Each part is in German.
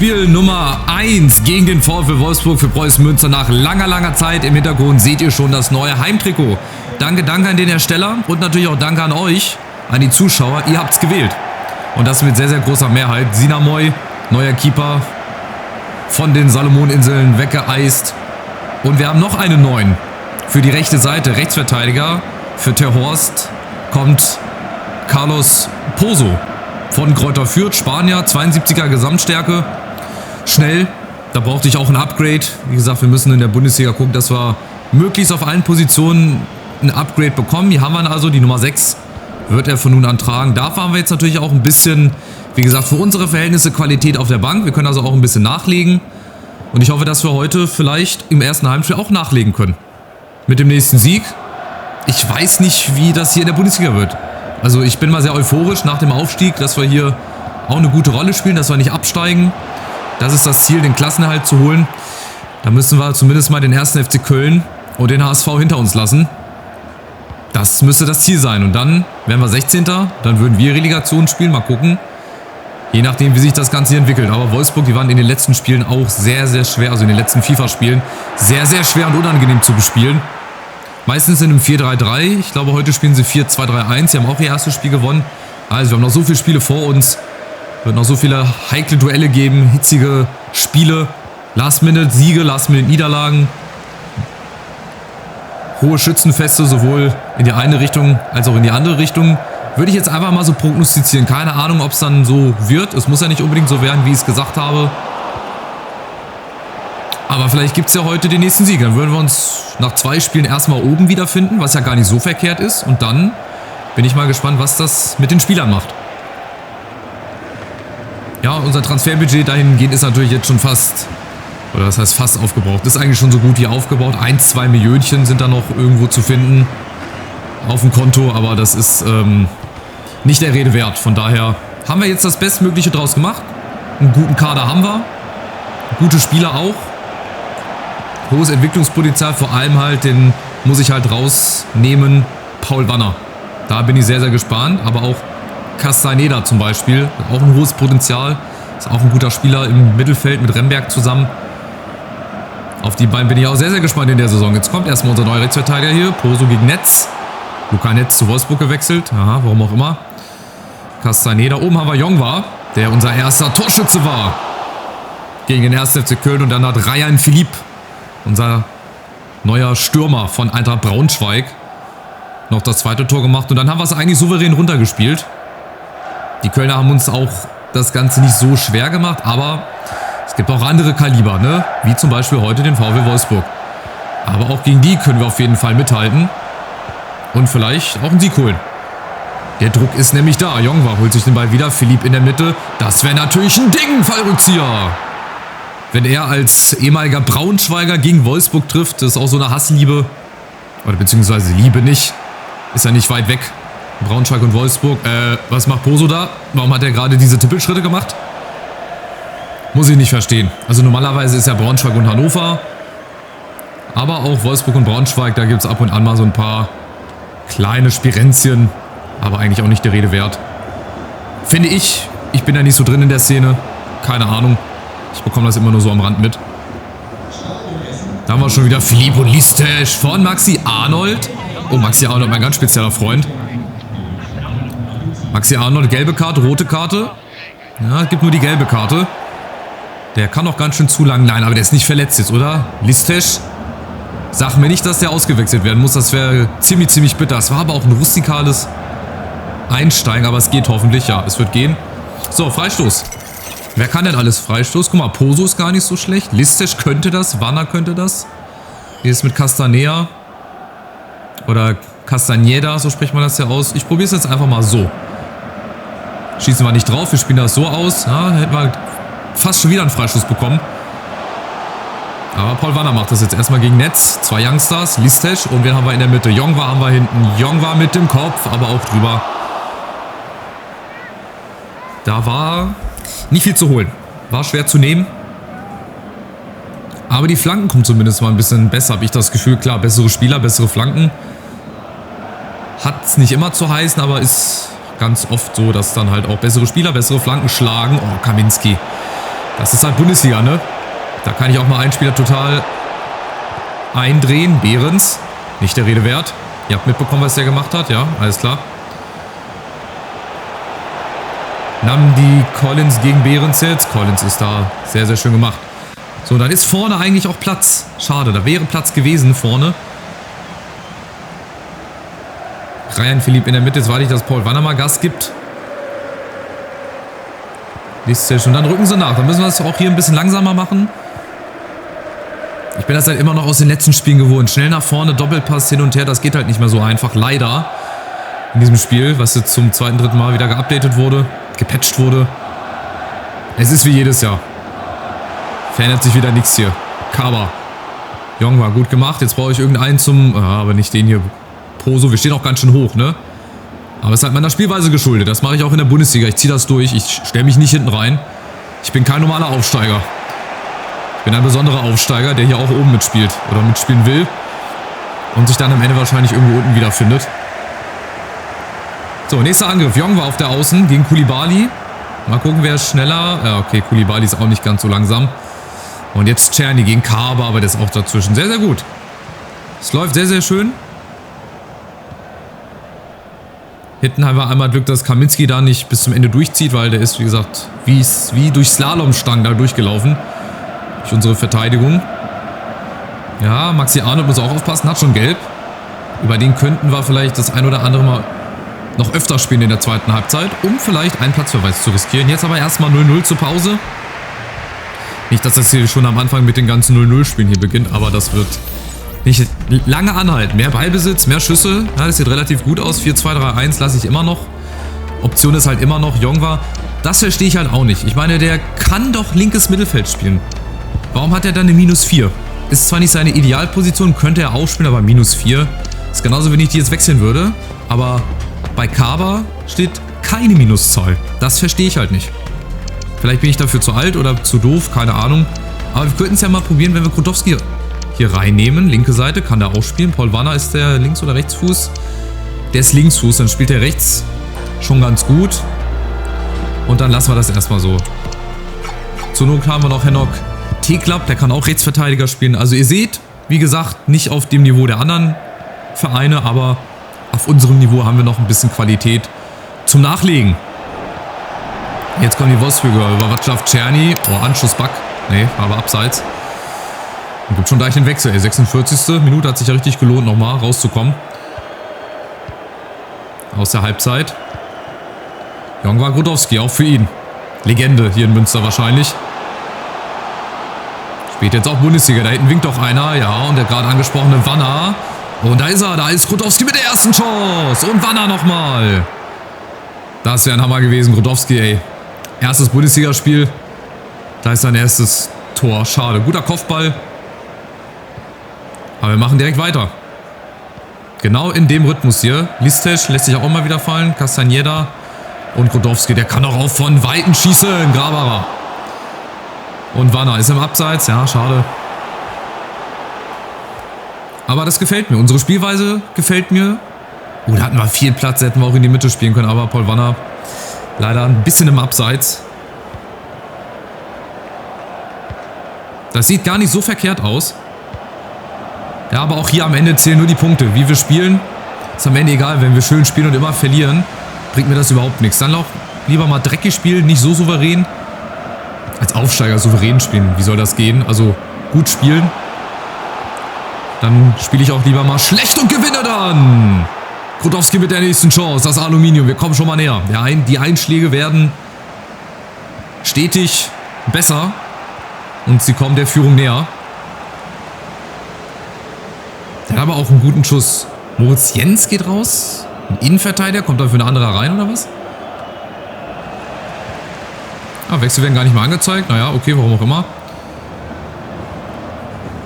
Spiel Nummer 1 gegen den VfL Wolfsburg für Preußen Münster. Nach langer Zeit im Hintergrund seht ihr schon das neue Heimtrikot. Danke an den Hersteller und natürlich auch danke an euch, an die Zuschauer. Ihr habt's gewählt. Und das mit sehr großer Mehrheit. Sinamoy, neuer Keeper von den Salomoninseln, weggeeist. Und wir haben noch einen neuen für die rechte Seite. Rechtsverteidiger für Terhorst kommt Carlos Pozo von Greuther Fürth, Spanier, 72er Gesamtstärke. Schnell, da brauchte ich auch ein Upgrade. Wie gesagt, wir müssen in der Bundesliga gucken, dass wir möglichst auf allen Positionen ein Upgrade bekommen. Hier haben wir also die Nummer 6, wird er von nun an tragen. Dafür haben wir jetzt natürlich auch ein bisschen, wie gesagt, für unsere Verhältnisse Qualität auf der Bank. Wir können also auch ein bisschen nachlegen. Und ich hoffe, dass wir heute vielleicht im ersten Heimspiel auch nachlegen können. Mit dem nächsten Sieg. Ich weiß nicht, wie das hier in der Bundesliga wird. Also ich bin mal sehr euphorisch nach dem Aufstieg, dass wir hier auch eine gute Rolle spielen, dass wir nicht absteigen. Das ist das Ziel, den Klassenerhalt zu holen. Da müssen wir zumindest mal den 1. FC Köln und den HSV hinter uns lassen. Das müsste das Ziel sein. Und dann wären wir 16. Dann würden wir Relegation spielen. Mal gucken. Je nachdem, wie sich das Ganze hier entwickelt. Aber Wolfsburg, die waren in den letzten Spielen auch sehr schwer, also in den letzten FIFA-Spielen, sehr schwer und unangenehm zu bespielen. Meistens in einem 4-3-3. Ich glaube, heute spielen sie 4-2-3-1. Sie haben auch ihr erstes Spiel gewonnen. Also wir haben noch so viele Spiele vor uns. Wird noch so viele heikle Duelle geben, hitzige Spiele, Last-Minute-Siege, Last-Minute-Niederlagen. Hohe Schützenfeste, sowohl in die eine Richtung als auch in die andere Richtung. Würde ich jetzt einfach mal so prognostizieren. Keine Ahnung, ob es dann so wird. Es muss ja nicht unbedingt so werden, wie ich es gesagt habe. Aber vielleicht gibt es ja heute den nächsten Sieg. Dann würden wir uns nach 2 Spielen erstmal oben wiederfinden, was ja gar nicht so verkehrt ist. Und dann bin ich mal gespannt, was das mit den Spielern macht. Ja, unser Transferbudget dahingehend ist natürlich jetzt schon fast, oder das heißt fast aufgebraucht. Ist eigentlich schon so gut wie aufgebaut. 1-2 Millionchen sind da noch irgendwo zu finden auf dem Konto. Aber das ist nicht der Rede wert. Von daher haben wir jetzt das Bestmögliche draus gemacht. Einen guten Kader haben wir. Gute Spieler auch. Hohes Entwicklungspotenzial, vor allem halt, den muss ich halt rausnehmen, Paul Wanner. Da bin ich sehr gespannt, aber auch Castaneda zum Beispiel, auch ein hohes Potenzial, ist auch ein guter Spieler im Mittelfeld mit Remberg zusammen. Auf die beiden bin ich auch sehr gespannt in der Saison. Jetzt kommt erstmal unser neuer Rechtsverteidiger hier, Pozo gegen Netz. Luca Netz zu Wolfsburg gewechselt, aha, warum auch immer. Castaneda, oben haben wir Jongwa, der unser erster Torschütze war gegen den 1. FC Köln, und dann hat Ryan Philipp, unser neuer Stürmer von Eintracht Braunschweig, noch das zweite Tor gemacht. Und dann haben wir es eigentlich souverän runtergespielt. Die Kölner haben uns auch das Ganze nicht so schwer gemacht, aber es gibt auch andere Kaliber, ne? Wie zum Beispiel heute den VfL Wolfsburg. Aber auch gegen die können wir auf jeden Fall mithalten und vielleicht auch einen Sieg holen. Der Druck ist nämlich da. Jongwa holt sich den Ball wieder. Philipp in der Mitte. Das wäre natürlich ein Ding, Fallrückzieher. Wenn er als ehemaliger Braunschweiger gegen Wolfsburg trifft, das ist auch so eine Hassliebe. Oder beziehungsweise Liebe nicht. Ist ja nicht weit weg. Braunschweig und Wolfsburg. Was macht Pozo da? Warum hat er gerade diese Tippelschritte gemacht? Muss ich nicht verstehen. Also normalerweise ist ja Braunschweig und Hannover. Aber auch Wolfsburg und Braunschweig, da gibt es ab und an mal so ein paar kleine Spirenzchen. Aber eigentlich auch nicht der Rede wert. Finde ich. Ich bin ja nicht so drin in der Szene. Keine Ahnung. Ich bekomme das immer nur so am Rand mit. Da haben wir schon wieder Philipp und Listesch von Maxi Arnold. Oh, Maxi Arnold, mein ganz spezieller Freund. Maxi Arnold, gelbe Karte, rote Karte. Ja, es gibt nur die gelbe Karte. Der kann auch ganz schön zu lang. Nein, aber der ist nicht verletzt jetzt, oder? Listesch. Sag mir nicht, dass der ausgewechselt werden muss. Das wäre ziemlich bitter. Es war aber auch ein rustikales Einsteigen, aber es geht hoffentlich. Ja, es wird gehen. So, Freistoß. Wer kann denn alles Freistoß? Guck mal, Pozo ist gar nicht so schlecht. Listesch könnte das. Wanner könnte das. Hier ist mit Castanea. Oder Castaneda, so spricht man das ja aus. Ich probiere es jetzt einfach mal so. Schießen wir nicht drauf. Wir spielen das so aus. Ja, hätten wir fast schon wieder einen Freistoß bekommen. Aber Paul Wanner macht das jetzt erstmal gegen Netz. 2 Youngsters. Listesch. Und wen haben wir in der Mitte? Jongwa haben wir hinten. Jongwa mit dem Kopf, aber auch drüber. Da war nicht viel zu holen. War schwer zu nehmen. Aber die Flanken kommen zumindest mal ein bisschen besser, habe ich das Gefühl. Klar, bessere Spieler, bessere Flanken. Hat es nicht immer zu heißen, aber ist ganz oft so, dass dann halt auch bessere Spieler, bessere Flanken schlagen. Oh, Kaminski. Das ist halt Bundesliga, ne? Da kann ich auch mal einen Spieler total eindrehen. Behrens. Nicht der Rede wert. Ihr habt mitbekommen, was der gemacht hat. Ja, alles klar. Nahm die Collins gegen Behrens jetzt. Collins ist da sehr, sehr schön gemacht. So, dann ist vorne eigentlich auch Platz. Schade, da wäre Platz gewesen vorne. Ryan Philipp in der Mitte. Jetzt warte ich, dass Paul Wanner mal Gas gibt. Und dann rücken sie nach. Dann müssen wir das auch hier ein bisschen langsamer machen. Ich bin das halt immer noch aus den letzten Spielen gewohnt. Schnell nach vorne, Doppelpass hin und her. Das geht halt nicht mehr so einfach. Leider. In diesem Spiel, was jetzt zum zweiten, dritten Mal wieder geupdatet wurde. Gepatcht wurde. Es ist wie jedes Jahr. Verändert sich wieder nichts hier. Kaba. Jong war gut gemacht. Jetzt brauche ich irgendeinen zum... aber nicht den hier. Poso. Wir stehen auch ganz schön hoch, ne? Aber es ist halt meiner Spielweise geschuldet. Das mache ich auch in der Bundesliga. Ich ziehe das durch. Ich stelle mich nicht hinten rein. Ich bin kein normaler Aufsteiger. Ich bin ein besonderer Aufsteiger, der hier auch oben mitspielt. Oder mitspielen will. Und sich dann am Ende wahrscheinlich irgendwo unten wiederfindet. So, nächster Angriff. Jong war auf der Außen gegen Koulibaly. Mal gucken, wer ist schneller. Ja, okay, Koulibaly ist auch nicht ganz so langsam. Und jetzt Czerny gegen Kaba, aber der ist auch dazwischen. Sehr, sehr gut. Es läuft sehr, sehr schön. Hinten haben wir einmal Glück, dass Kaminski da nicht bis zum Ende durchzieht, weil der ist, wie gesagt, wie durch Slalomstangen da durchgelaufen. Durch unsere Verteidigung. Ja, Maxi Arnold muss auch aufpassen, hat schon gelb. Über den könnten wir vielleicht das ein oder andere Mal noch öfter spielen in der zweiten Halbzeit, um vielleicht einen Platzverweis zu riskieren. Jetzt aber erstmal 0-0 zur Pause. Nicht, dass das hier schon am Anfang mit den ganzen 0-0-Spielen hier beginnt, aber das wird nicht lange anhalten. Mehr Ballbesitz, mehr Schüsse. Ja, das sieht relativ gut aus. 4-2-3-1 lasse ich immer noch. Option ist halt immer noch Jongwa. Das verstehe ich halt auch nicht. Ich meine, der kann doch linkes Mittelfeld spielen. Warum hat er dann eine -4? Ist zwar nicht seine Idealposition, könnte er auch spielen, aber -4 ist genauso, wenn ich die jetzt wechseln würde. Aber bei Kaba steht keine Minuszahl. Das verstehe ich halt nicht. Vielleicht bin ich dafür zu alt oder zu doof, keine Ahnung. Aber wir könnten es ja mal probieren, wenn wir Krotowski hier reinnehmen. Linke Seite kann der auch spielen. Paul Wanner ist der Links- oder Rechtsfuß. Der ist Linksfuß, dann spielt er rechts schon ganz gut. Und dann lassen wir das erstmal so. Zur Not haben wir noch Henok Teklap, der kann auch Rechtsverteidiger spielen. Also ihr seht, wie gesagt, nicht auf dem Niveau der anderen Vereine, aber auf unserem Niveau haben wir noch ein bisschen Qualität zum Nachlegen. Jetzt kommen die Wolfsburger über Václav Czerny. Oh, Anschlussback. Nee, aber abseits. Und gibt schon gleich den Wechsel. 46. Minute, hat sich ja richtig gelohnt, nochmal rauszukommen. Aus der Halbzeit. Jongwa Grudowski, auch für ihn. Legende hier in Münster wahrscheinlich. Spielt jetzt auch Bundesliga. Da hinten winkt doch einer. Ja, und der gerade angesprochene Wanner. Und da ist er. Da ist Grudowski mit der ersten Chance. Und Wanner nochmal. Das wäre ein Hammer gewesen, Grudowski, ey. Erstes Bundesligaspiel. Da ist sein erstes Tor. Schade. Guter Kopfball. Aber wir machen direkt weiter. Genau in dem Rhythmus hier. Listesch lässt sich auch immer wieder fallen. Castañeda und Grudowski. Der kann auch auf von Weiten schießen. Graberer. Und Wanner ist im Abseits. Ja, schade. Aber das gefällt mir. Unsere Spielweise gefällt mir. Oh, da hatten wir viel Platz. Hätten wir auch in die Mitte spielen können. Aber Paul Wanner leider ein bisschen im Abseits. Das sieht gar nicht so verkehrt aus. Ja, aber auch hier am Ende zählen nur die Punkte. Wie wir spielen, ist am Ende egal. Wenn wir schön spielen und immer verlieren, bringt mir das überhaupt nichts. Dann auch lieber mal dreckig spielen, nicht so souverän. Als Aufsteiger souverän spielen. Wie soll das gehen? Also gut spielen. Dann spiele ich auch lieber mal schlecht und gewinne dann. Grudowski mit der nächsten Chance. Das Aluminium. Wir kommen schon mal näher. Ja, die Einschläge werden stetig besser. Und sie kommen der Führung näher. Der hat aber auch einen guten Schuss. Moritz Jens geht raus. Ein Innenverteidiger. Kommt dafür ein anderer rein oder was? Ah, Wechsel werden gar nicht mal angezeigt. Naja, okay, warum auch immer.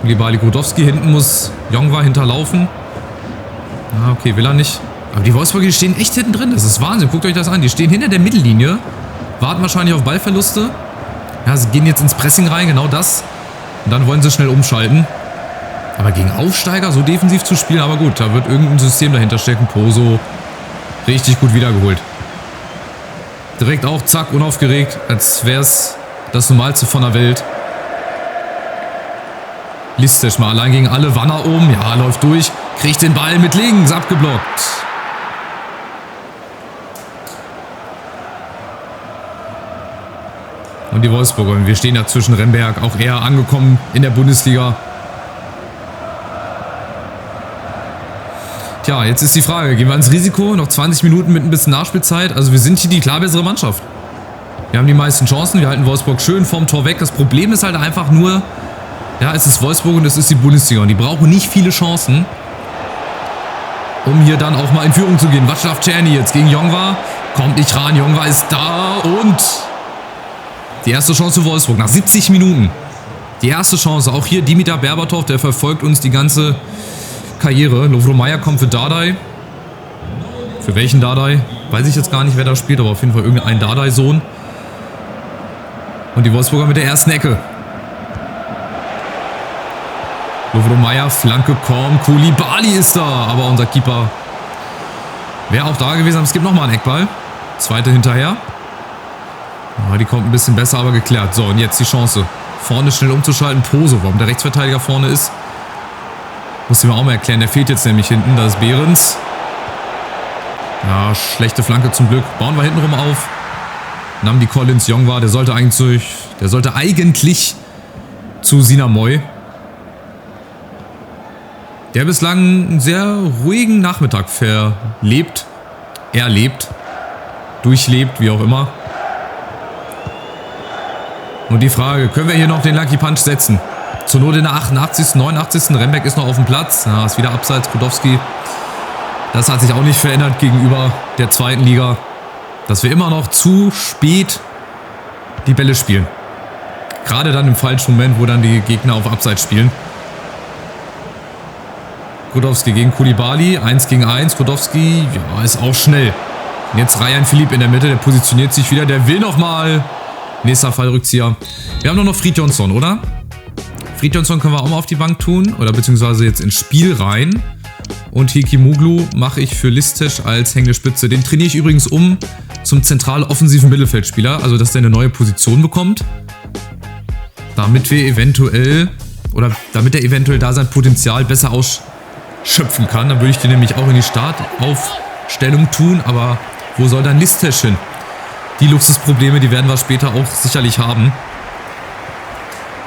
Koulibaly, Grudowski. Hinten muss Jongwa hinterlaufen. Ah, okay, will er nicht. Aber die Wolfsburger, die stehen echt hinten drin. Das ist Wahnsinn. Guckt euch das an. Die stehen hinter der Mittellinie. Warten wahrscheinlich auf Ballverluste. Ja, sie gehen jetzt ins Pressing rein. Genau das. Und dann wollen sie schnell umschalten. Aber gegen Aufsteiger so defensiv zu spielen. Aber gut, da wird irgendein System dahinter stecken. Poso. Richtig gut wiedergeholt. Direkt auch, zack, unaufgeregt. Als wäre es Das Normalste von der Welt. Lisztisch mal allein gegen alle. Wanner oben. Ja, läuft durch. Kriegt den Ball mit links. Abgeblockt. Und die Wolfsburger. Wir stehen da zwischen Remberg. Auch er angekommen in der Bundesliga. Tja, jetzt ist die Frage. Gehen wir ins Risiko? Noch 20 Minuten mit ein bisschen Nachspielzeit. Also wir sind hier die klar bessere Mannschaft. Wir haben die meisten Chancen. Wir halten Wolfsburg schön vom Tor weg. Das Problem ist halt einfach nur, ja, es ist Wolfsburg und es ist die Bundesliga. Und die brauchen nicht viele Chancen, um hier dann auch mal in Führung zu gehen. Václav Černý jetzt gegen Jongva. Kommt nicht ran. Jongva ist da und die erste Chance für Wolfsburg nach 70 Minuten. Die erste Chance. Auch hier Dimitar Berbatov, der verfolgt uns die ganze Karriere. Lovro Majer kommt für Dardai. Für welchen Dardai? Weiß ich jetzt gar nicht, wer da spielt, aber auf jeden Fall irgendein Dardai-Sohn. Und die Wolfsburger mit der ersten Ecke. Lovro Majer, Flanke kommt. Koulibaly ist da, aber unser Keeper wäre auch da gewesen. Aber es gibt nochmal einen Eckball. Zweite hinterher. Ja, die kommt ein bisschen besser, aber geklärt. So, und jetzt die Chance. Vorne schnell umzuschalten. Poso, warum der Rechtsverteidiger vorne ist. Muss ich mir auch mal erklären. Der fehlt jetzt nämlich hinten. Das ist Behrens. Ja, schlechte Flanke zum Glück. Bauen wir hintenrum auf. Namdi Collins, Jongva. Der sollte eigentlich zu Sinamoy. Der bislang einen sehr ruhigen Nachmittag durchlebt, wie auch immer. Und die Frage, können wir hier noch den Lucky Punch setzen? Zur Not in der 88., 89. Remberg ist noch auf dem Platz. Ja, ist wieder abseits, Kudowski. Das hat sich auch nicht verändert gegenüber der zweiten Liga. Dass wir immer noch zu spät die Bälle spielen. Gerade dann im falschen Moment, wo dann die Gegner auf Abseits spielen. Kudowski gegen Koulibaly, 1 gegen 1. Kudowski, ja, ist auch schnell. Und jetzt Ryan Philipp in der Mitte, der positioniert sich wieder, der will nochmal. Nächster Fallrückzieher. Wir haben doch noch Fridtjonsson, oder? Fridtjonsson können wir auch mal auf die Bank tun, oder beziehungsweise jetzt ins Spiel rein. Und Hekimoglu mache ich für Lisztisch als hängende Spitze. Den trainiere ich übrigens um zum zentral offensiven Mittelfeldspieler, also dass der eine neue Position bekommt. Damit er eventuell da sein Potenzial besser ausschöpfen kann. Dann würde ich den nämlich auch in die Startaufstellung tun, aber wo soll dann Lisztisch hin? Die Luxusprobleme, die werden wir später auch sicherlich haben.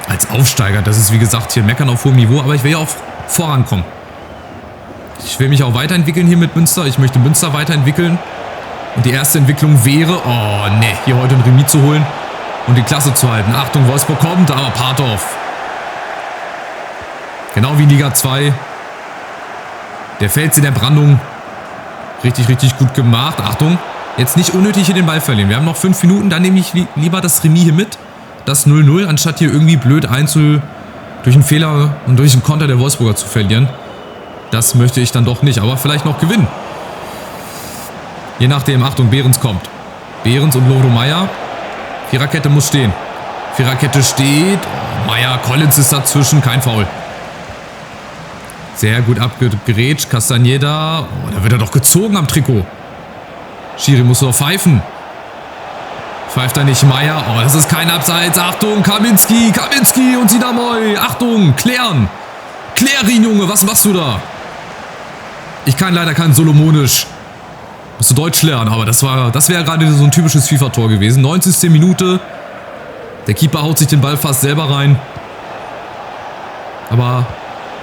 Als Aufsteiger, das ist wie gesagt hier Meckern auf hohem Niveau, aber ich will ja auch vorankommen. Ich will mich auch weiterentwickeln hier mit Münster. Ich möchte Münster weiterentwickeln. Und die erste Entwicklung wäre, oh ne, hier heute ein Remis zu holen und die Klasse zu halten. Achtung, Wolfsburg kommt, aber Partov. Genau wie in Liga 2. Der Fels in der Brandung. Richtig, richtig gut gemacht. Achtung, jetzt nicht unnötig hier den Ball verlieren. Wir haben noch 5 Minuten, dann nehme ich lieber das Remis hier mit. Das 0-0, anstatt hier irgendwie blöd durch einen Fehler und durch einen Konter der Wolfsburger zu verlieren. Das möchte ich dann doch nicht, aber vielleicht noch gewinnen. Je nachdem, Achtung, Behrens kommt. Behrens und Lovro Majer. Viererkette muss stehen. Viererkette steht. Oh, Majer, Collins ist dazwischen, kein Foul. Sehr gut abgerätscht. Castañeda. Oh, da wird er doch gezogen am Trikot. Schiri muss doch pfeifen. Pfeift er nicht Majer. Oh, das ist kein Abseits. Achtung, Kaminski und Sinamoy. Achtung, klären. Klär ihn, Junge, was machst du da? Ich kann leider kein Solomonisch. Musst du Deutsch lernen, aber das wäre gerade so ein typisches FIFA-Tor gewesen. 90. Minute. Der Keeper haut sich den Ball fast selber rein. Aber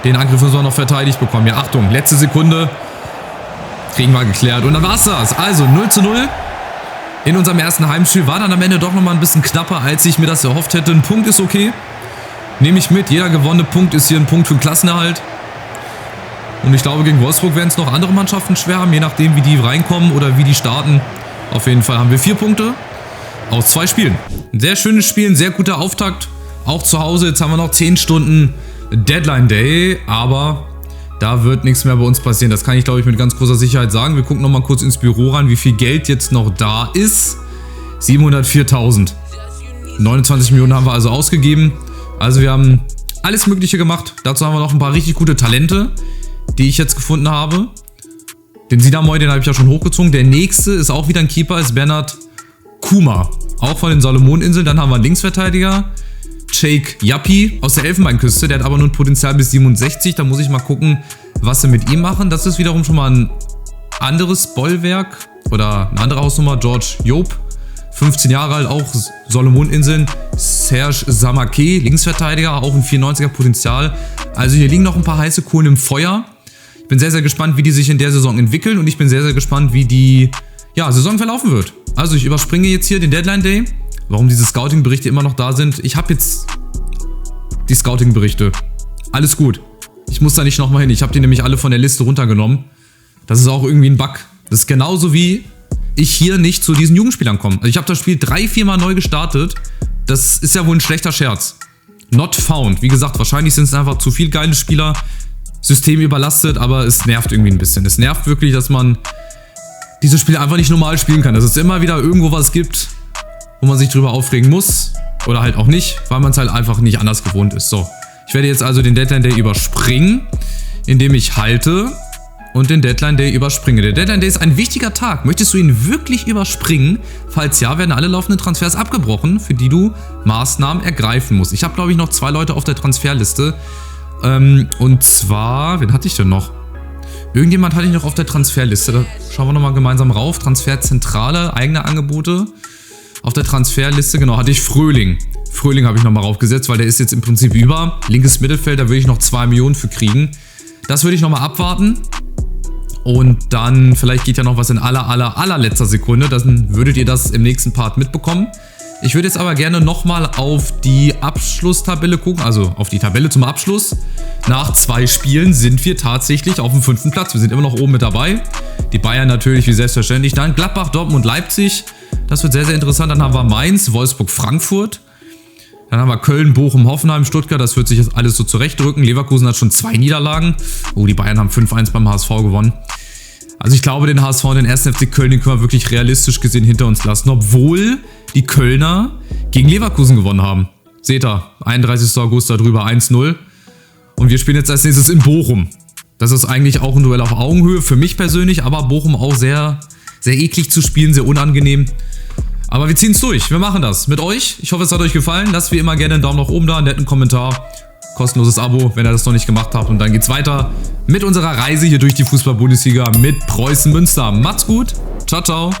den Angriff müssen wir noch verteidigt bekommen. Ja, Achtung, letzte Sekunde. Kriegen wir geklärt. Und dann war's das. Also 0:0. In unserem ersten Heimspiel war dann am Ende doch nochmal ein bisschen knapper, als ich mir das erhofft hätte. Ein Punkt ist okay. Nehme ich mit. Jeder gewonnene Punkt ist hier ein Punkt für den Klassenerhalt. Und ich glaube, gegen Wolfsburg werden es noch andere Mannschaften schwer haben, je nachdem, wie die reinkommen oder wie die starten. Auf jeden Fall haben wir 4 Punkte aus 2 Spielen. Ein sehr schönes Spiel, ein sehr guter Auftakt. Auch zu Hause. Jetzt haben wir noch 10 Stunden Deadline Day. Aber da wird nichts mehr bei uns passieren. Das kann ich, glaube ich, mit ganz großer Sicherheit sagen. Wir gucken nochmal kurz ins Büro rein, wie viel Geld jetzt noch da ist. 704.000. 29 Millionen haben wir also ausgegeben. Also wir haben alles Mögliche gemacht. Dazu haben wir noch ein paar richtig gute Talente, die ich jetzt gefunden habe. Den Sinamoy, den habe ich ja schon hochgezogen. Der nächste ist auch wieder ein Keeper, ist Bernhard Kuma. auch von den Salomoninseln. Dann haben wir einen Linksverteidiger, Sheikh Yappi aus der Elfenbeinküste. Der hat aber nur ein Potenzial bis 67. Da muss ich mal gucken, was sie mit ihm machen. Das ist wiederum schon mal ein anderes Bollwerk oder eine andere Hausnummer. George Job, 15 Jahre alt, auch Salomoninseln. Serge Samake, Linksverteidiger, auch ein 94er Potenzial. Also hier liegen noch ein paar heiße Kohlen im Feuer. Ich bin sehr, sehr gespannt, wie die sich in der Saison entwickeln und ich bin sehr, sehr gespannt, wie die Saison verlaufen wird. Also ich überspringe jetzt hier den Deadline Day. Warum diese Scouting-Berichte immer noch da sind. Ich habe jetzt die Scouting-Berichte. Alles gut. Ich muss da nicht nochmal hin. Ich habe die nämlich alle von der Liste runtergenommen. Das ist auch irgendwie ein Bug. Das ist genauso wie ich hier nicht zu diesen Jugendspielern komme. Also ich habe das Spiel 3-4 Mal neu gestartet. Das ist ja wohl ein schlechter Scherz. Not found. Wie gesagt, wahrscheinlich sind es einfach zu viele geile Spieler. System überlastet, aber es nervt irgendwie ein bisschen. Es nervt wirklich, dass man diese Spiele einfach nicht normal spielen kann. Dass es immer wieder irgendwo was gibt, wo man sich drüber aufregen muss. Oder halt auch nicht, weil man es halt einfach nicht anders gewohnt ist. So, ich werde jetzt also den Deadline Day überspringen, indem ich halte und den Deadline Day überspringe. Der Deadline Day ist ein wichtiger Tag. Möchtest du ihn wirklich überspringen? Falls ja, werden alle laufenden Transfers abgebrochen, für die du Maßnahmen ergreifen musst. Ich habe, glaube ich, noch 2 Leute auf der Transferliste. Und zwar, wen hatte ich denn noch? Irgendjemand hatte ich noch auf der Transferliste. Da schauen wir nochmal gemeinsam rauf. Transferzentrale, eigene Angebote. Auf der Transferliste, genau, hatte ich Fröhling. Fröhling habe ich nochmal raufgesetzt, weil der ist jetzt im Prinzip über. Linkes Mittelfeld, da würde ich noch 2 Millionen für kriegen. Das würde ich nochmal abwarten. Und dann, vielleicht geht ja noch was in allerletzter Sekunde. Dann würdet ihr das im nächsten Part mitbekommen. Ich würde jetzt aber gerne nochmal auf die Abschlusstabelle gucken, also auf die Tabelle zum Abschluss. Nach 2 Spielen sind wir tatsächlich auf dem 5. Platz. Wir sind immer noch oben mit dabei. Die Bayern natürlich, wie selbstverständlich. Dann Gladbach, Dortmund, Leipzig. Das wird sehr, sehr interessant. Dann haben wir Mainz, Wolfsburg, Frankfurt. Dann haben wir Köln, Bochum, Hoffenheim, Stuttgart. Das wird sich jetzt alles so zurechtdrücken. Leverkusen hat schon 2 Niederlagen. Oh, die Bayern haben 5-1 beim HSV gewonnen. Also ich glaube, den HSV und den 1. FC Köln, den können wir wirklich realistisch gesehen hinter uns lassen. Obwohl die Kölner gegen Leverkusen gewonnen haben. Seht ihr, 31. August darüber 1-0. Und wir spielen jetzt als nächstes in Bochum. Das ist eigentlich auch ein Duell auf Augenhöhe für mich persönlich, aber Bochum auch sehr, sehr eklig zu spielen, sehr unangenehm. Aber wir ziehen es durch, wir machen das mit euch. Ich hoffe, es hat euch gefallen. Lasst wie immer gerne einen Daumen nach oben da, einen netten Kommentar. Kostenloses Abo, wenn ihr das noch nicht gemacht habt. Und dann geht's weiter mit unserer Reise hier durch die Fußball-Bundesliga mit Preußen Münster. Macht's gut, ciao, ciao.